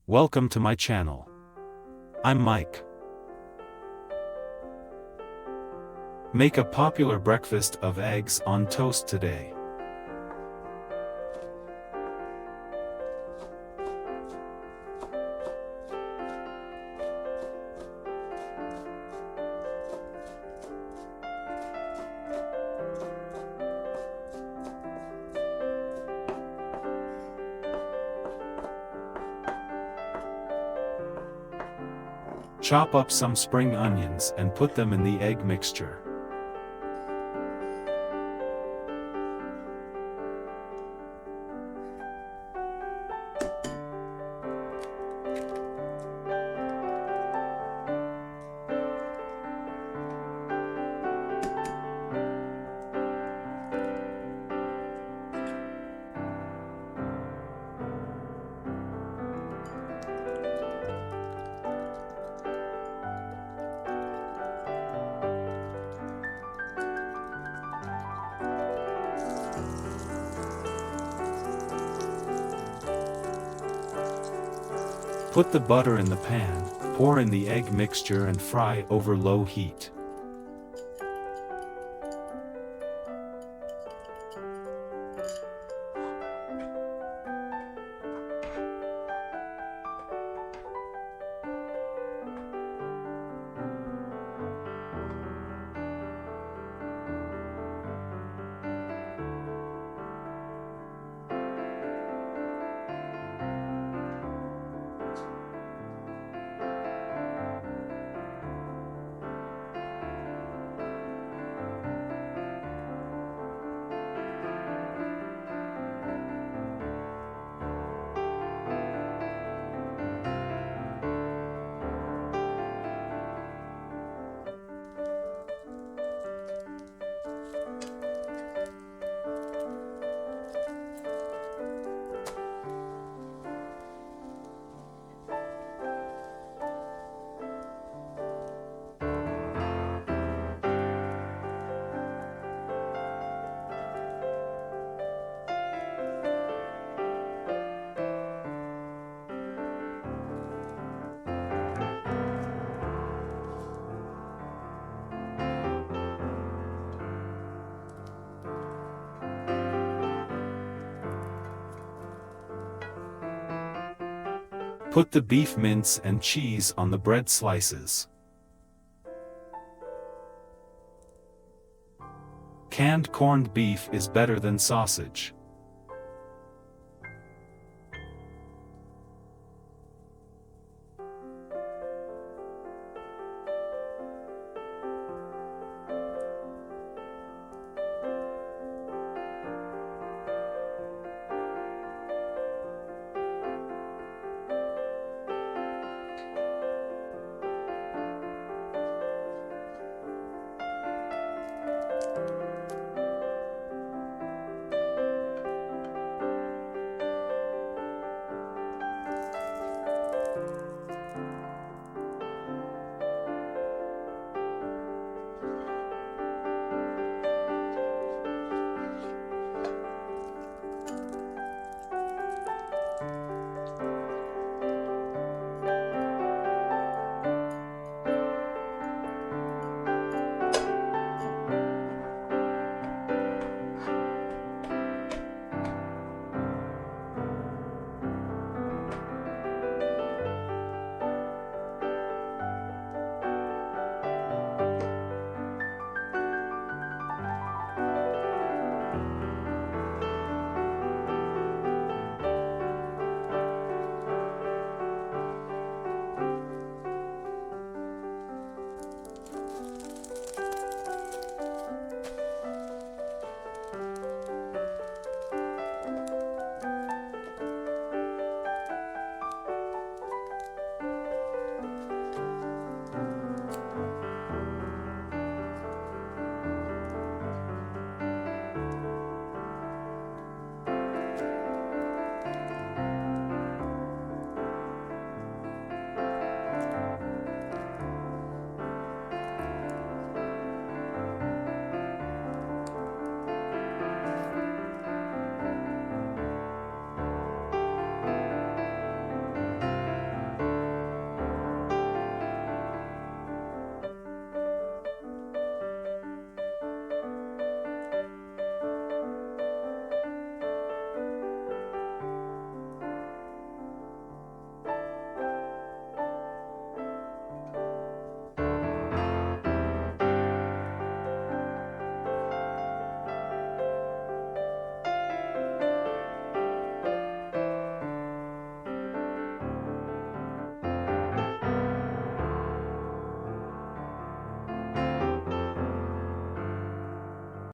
Welcome to my channel. I'm Mike. Make a popular breakfast of eggs on toast today. Chop up some spring onions and put them in the egg mixture. Put the butter in the pan, pour in the egg mixture and fry over low heat. Put the beef mince and cheese on the bread slices. Canned corned beef is better than sausage.